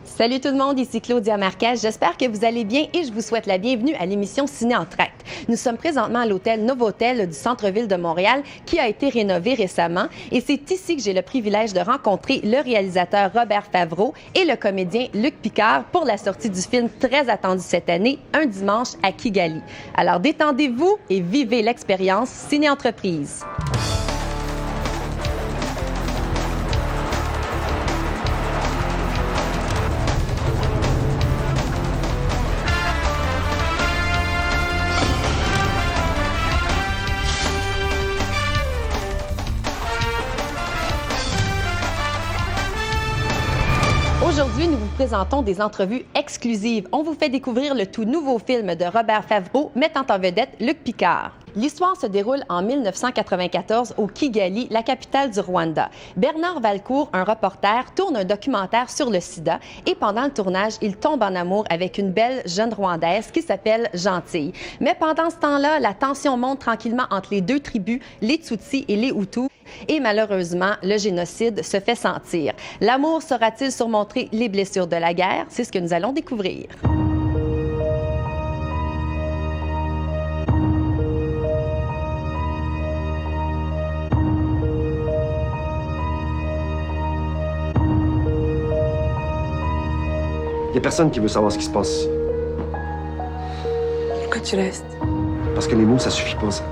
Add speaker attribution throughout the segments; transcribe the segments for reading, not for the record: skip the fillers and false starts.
Speaker 1: Salut tout le monde, ici Claudia Marquez. J'espère que vous allez bien et je vous souhaite la bienvenue à l'émission Ciné Entr'actes. Nous sommes présentement à l'hôtel Novotel du centre-ville de Montréal qui a été rénové récemment et c'est ici que j'ai le privilège de rencontrer le réalisateur Robert Favreau et le comédien Luc Picard pour la sortie du film très attendu cette année, Un dimanche à Kigali. Alors détendez-vous et vivez l'expérience Ciné Entreprise. Aujourd'hui, nous vous présentons des entrevues exclusives. On vous fait découvrir le tout nouveau film de Robert Favreau mettant en vedette Luc Picard. L'histoire se déroule en 1994 au Kigali, la capitale du Rwanda. Bernard Valcourt, un reporter, tourne un documentaire sur le sida et pendant le tournage, il tombe en amour avec une belle jeune Rwandaise qui s'appelle Gentille. Mais pendant ce temps-là, la tension monte tranquillement entre les deux tribus, les Tutsis et les Hutus. Et malheureusement, le génocide se fait sentir. L'amour saura-t-il surmonter les blessures de la guerre? C'est ce que nous allons découvrir.
Speaker 2: Il n'y a personne qui veut savoir ce qui se passe ici.
Speaker 3: Pourquoi tu restes?
Speaker 2: Parce que les mots, ça suffit pas, ça.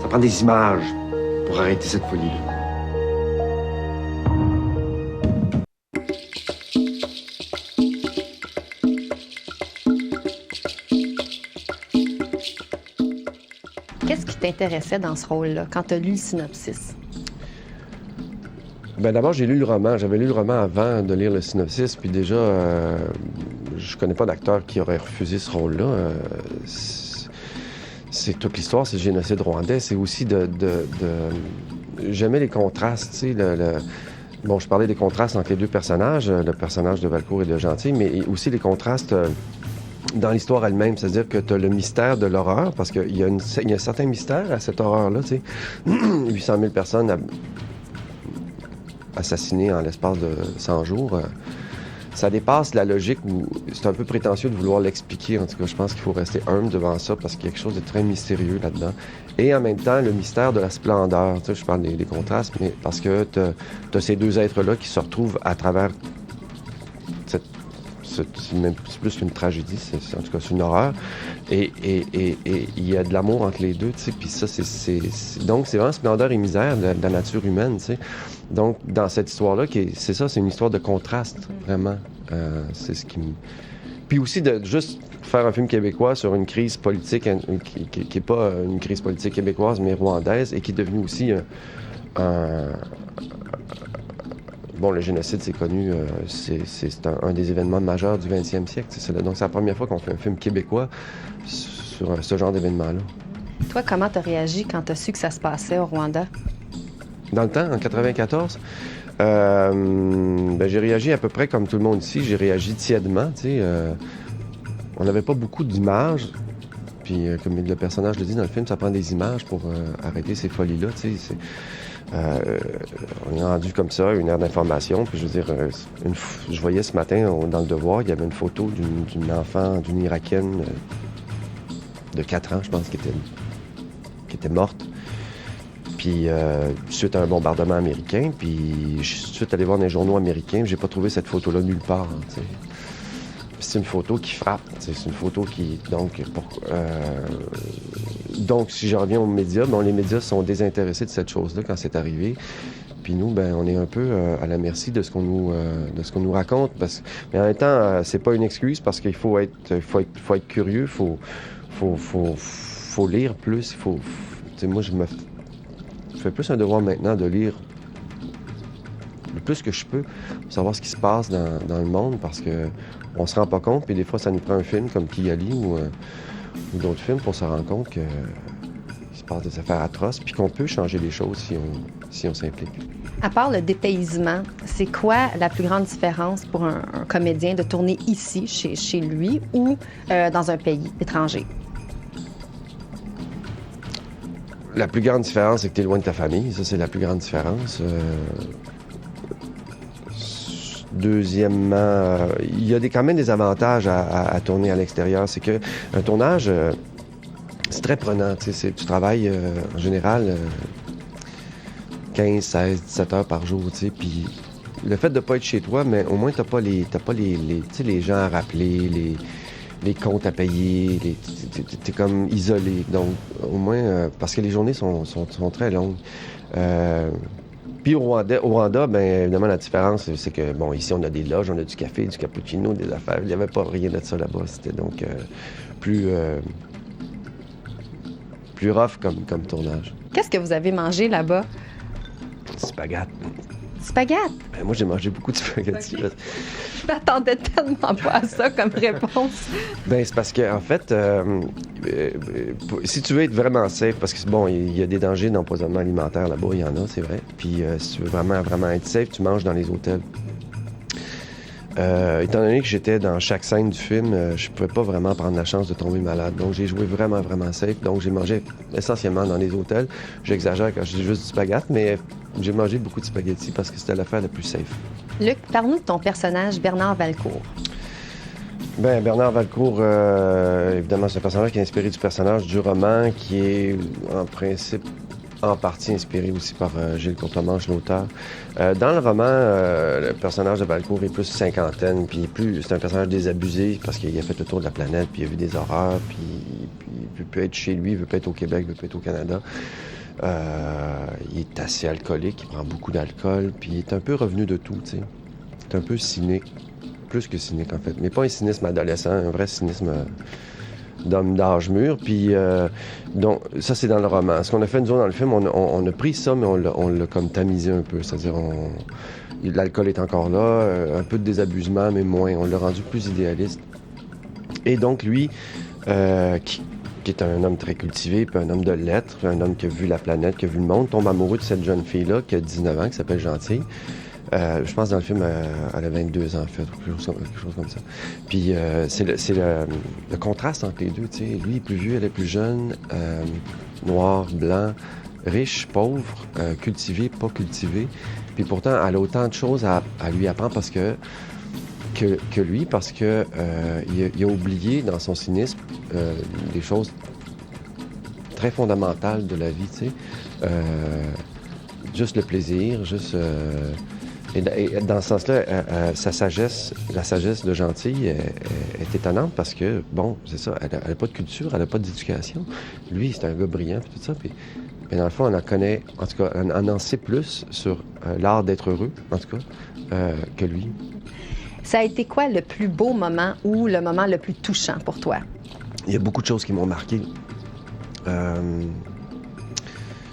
Speaker 2: Ça prend des images pour arrêter cette folie-là.
Speaker 1: Qu'est-ce qui t'intéressait dans ce rôle-là quand tu as lu le synopsis?
Speaker 2: Ben d'abord, j'ai lu le roman. J'avais lu le roman avant de lire le synopsis, puis déjà, je connais pas d'acteur qui aurait refusé ce rôle-là. C'est toute l'histoire, c'est le génocide rwandais. C'est aussi J'aimais les contrastes, tu sais, Bon, je parlais des contrastes entre les deux personnages, le personnage de Valcourt et de Gentille, mais aussi les contrastes dans l'histoire elle-même. C'est-à-dire que tu as le mystère de l'horreur, parce qu'il y a un certain mystère à cette horreur-là, tu sais. 800 000 personnes assassinées en l'espace de 100 jours. Ça dépasse la logique où c'est un peu prétentieux de vouloir l'expliquer. En tout cas, je pense qu'il faut rester humble devant ça parce qu'il y a quelque chose de très mystérieux là-dedans. Et en même temps, le mystère de la splendeur. Tu sais, je parle des contrastes, mais parce que tu as ces deux êtres-là qui se retrouvent à travers c'est plus qu'une tragédie, en tout cas, c'est une horreur. Et il y a de l'amour entre les deux, tu sais. Puis ça, donc, c'est vraiment splendeur et misère de la nature humaine, tu sais. Donc, dans cette histoire-là, c'est ça, c'est une histoire de contraste, vraiment. C'est ce qui me... Puis aussi, de juste faire un film québécois sur une crise politique qui n'est pas une crise politique québécoise, mais rwandaise, et qui est devenue aussi Bon, le génocide, c'est connu, c'est un des événements majeurs du 20e siècle. Donc, c'est la première fois qu'on fait un film québécois sur ce genre d'événement-là.
Speaker 1: Toi, comment tu as réagi quand tu as su que ça se passait au Rwanda?
Speaker 2: Dans le temps, en 94, j'ai réagi à peu près comme tout le monde ici. J'ai réagi tièdement, tu sais. On n'avait pas beaucoup d'images. Puis, comme le personnage le dit dans le film, ça prend des images pour arrêter ces folies-là, tu sais. On est rendu comme ça, une heure d'information. Puis, je veux dire, je voyais ce matin, dans le Devoir, il y avait une photo d'une enfant, d'une Irakienne de 4 ans, je pense, qui était morte. Puis, suite à un bombardement américain, puis je suis tout de suite allé voir dans les journaux américains, j'ai pas trouvé cette photo-là nulle part, tu sais. C'est une photo qui frappe, c'est une photo qui... Donc, si je reviens aux médias, les médias sont désintéressés de cette chose-là quand c'est arrivé. Puis nous, on est un peu à la merci de ce qu'on nous raconte. Mais en même temps, c'est pas une excuse parce qu'il faut être curieux, faut lire plus. Moi, je fais plus un devoir maintenant de lire le plus que je peux pour savoir ce qui se passe dans le monde parce que on se rend pas compte, puis des fois, ça nous prend un film comme Kigali ou d'autres films pour se rendre compte qu'il se passe des affaires atroces, puis qu'on peut changer les choses si on s'implique.
Speaker 1: À part le dépaysement, c'est quoi la plus grande différence pour un comédien de tourner ici, chez lui, ou dans un pays étranger?
Speaker 2: La plus grande différence, c'est que tu es loin de ta famille. Ça, c'est la plus grande différence. Deuxièmement, il y a quand même des avantages à tourner à l'extérieur. C'est que un tournage, c'est très prenant. Tu travailles en général 15, 16, 17 heures par jour. Puis le fait de ne pas être chez toi, mais au moins, tu n'as pas les gens à rappeler, les comptes à payer. Tu es comme isolé. Donc, au moins, parce que les journées sont très longues. Puis au Rwanda, bien évidemment, la différence, c'est que, bon, ici, on a des loges, on a du café, du cappuccino, des affaires. Il n'y avait pas rien de ça là-bas. C'était donc plus rough comme tournage.
Speaker 1: Qu'est-ce que vous avez mangé là-bas?
Speaker 2: Spaghetti.
Speaker 1: Spaghetti?
Speaker 2: Ben, moi, j'ai mangé beaucoup de spaghettis.
Speaker 1: Okay. Je m'attendais tellement pas à ça comme réponse.
Speaker 2: Ben c'est parce que en fait, si tu veux être vraiment safe, parce que bon, il y a des dangers d'empoisonnement alimentaire là-bas, il y en a, c'est vrai. Puis si tu veux vraiment être safe, tu manges dans les hôtels. Étant donné que j'étais dans chaque scène du film, je pouvais pas vraiment prendre la chance de tomber malade. Donc j'ai joué vraiment safe. Donc j'ai mangé essentiellement dans les hôtels. J'exagère quand je dis juste du spaghetti, mais j'ai mangé beaucoup de spaghettis parce que c'était l'affaire la plus safe.
Speaker 1: Luc, parle-nous de ton personnage Bernard Valcourt.
Speaker 2: Bien, Bernard Valcourt, évidemment, c'est un personnage qui est inspiré du personnage du roman, qui est en principe en partie inspiré aussi par Gilles Courtemanche, l'auteur. Dans le roman, le personnage de Valcourt est plus cinquantaine, puis c'est un personnage désabusé parce qu'il a fait le tour de la planète, puis il a vu des horreurs, puis il veut plus être chez lui, il veut pas être au Québec, il veut pas être au Canada. Il est assez alcoolique, il prend beaucoup d'alcool, puis il est un peu revenu de tout, tu sais. Il est un peu cynique, plus que cynique en fait, mais pas un cynisme adolescent, un vrai cynisme d'homme d'âge mûr. Puis donc ça c'est dans le roman. Ce qu'on a fait nous autres dans le film, on a pris ça, mais on l'a comme tamisé un peu, c'est-à-dire l'alcool est encore là, un peu de désabusement, mais moins. On l'a rendu plus idéaliste. Et donc lui, qui est un homme très cultivé, puis un homme de lettres, un homme qui a vu la planète, qui a vu le monde, tombe amoureux de cette jeune fille-là qui a 19 ans, qui s'appelle Gentille. Je pense dans le film, elle a 22 ans, en fait, ou quelque chose comme ça. Puis c'est le contraste entre les deux, tu sais. Lui, il est plus vieux, elle est plus jeune, noir, blanc, riche, pauvre, cultivé, pas cultivé. Puis pourtant, elle a autant de choses à lui apprendre parce que lui, parce que il a oublié dans son cynisme des choses très fondamentales de la vie, tu sais. Juste le plaisir, juste... Et dans ce sens-là, sa sagesse, la sagesse de Gentille est étonnante parce que, bon, c'est ça, elle n'a pas de culture, elle n'a pas d'éducation. Lui, c'est un gars brillant, puis tout ça, puis mais dans le fond, on en connaît, en tout cas, on en sait plus sur l'art d'être heureux, en tout cas, que lui.
Speaker 1: Ça a été quoi le plus beau moment ou le moment le plus touchant pour toi?
Speaker 2: Il y a beaucoup de choses qui m'ont marqué.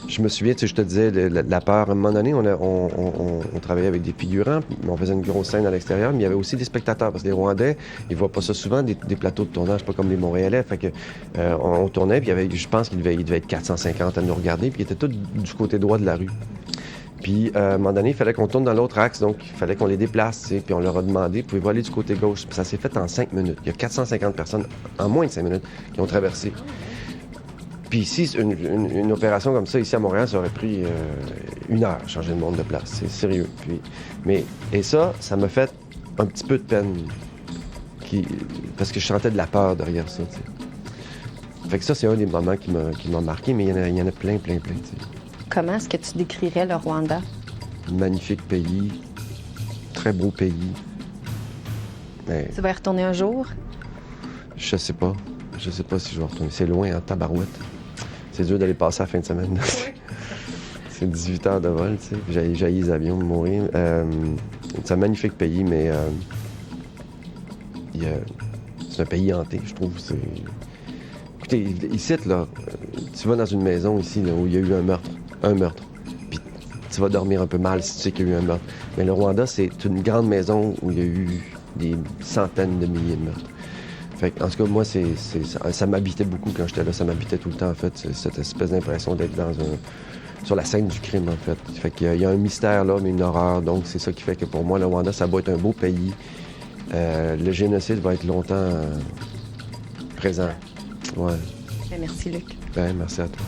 Speaker 2: Je me souviens, tu sais, je te disais, la peur. À un moment donné, on travaillait avec des figurants, on faisait une grosse scène à l'extérieur, mais il y avait aussi des spectateurs, parce que les Rwandais, ils voient pas ça souvent, des plateaux de tournage, pas comme les Montréalais. Fait que on tournait, puis il y avait, je pense qu'il devait être 450 à nous regarder, puis ils étaient tous du côté droit de la rue. Puis, à un moment donné, il fallait qu'on tourne dans l'autre axe, donc il fallait qu'on les déplace, tu sais, puis on leur a demandé, pouvez-vous aller du côté gauche? Puis ça s'est fait en 5 minutes. Il y a 450 personnes, en moins de 5 minutes, qui ont traversé. Puis ici, une opération comme ça, ici à Montréal, ça aurait pris 1 heure, changer le monde de place. C'est sérieux. Et ça m'a fait un petit peu de peine. Parce que je sentais de la peur derrière ça, tu sais. Fait que ça, c'est un des moments qui m'a marqué, mais il y en a plein, tu sais.
Speaker 1: Comment est-ce que tu décrirais le Rwanda?
Speaker 2: Magnifique pays, très beau pays. Mais
Speaker 1: tu vas y retourner un jour?
Speaker 2: Je sais pas. Je sais pas si je vais retourner. C'est loin, en tabarouette. C'est dur d'aller passer la fin de semaine. C'est 18 heures de vol, tu sais. J'ai les avions de mourir. C'est un magnifique pays, mais c'est un pays hanté, je trouve. Écoutez, ici, là, tu vas dans une maison ici là, où il y a eu un meurtre. Puis tu vas dormir un peu mal si tu sais qu'il y a eu un meurtre. Mais le Rwanda, c'est une grande maison où il y a eu des centaines de milliers de meurtres. Fait que, en tout cas, moi, ça m'habitait beaucoup quand j'étais là. Ça m'habitait tout le temps, en fait, cette espèce d'impression d'être sur la scène du crime, en fait. Fait qu'il y a un mystère là, mais une horreur. Donc, c'est ça qui fait que pour moi, le Rwanda, ça va être un beau pays. Le génocide va être longtemps présent. Ouais.
Speaker 1: Merci, Luc.
Speaker 2: Ben, merci à toi.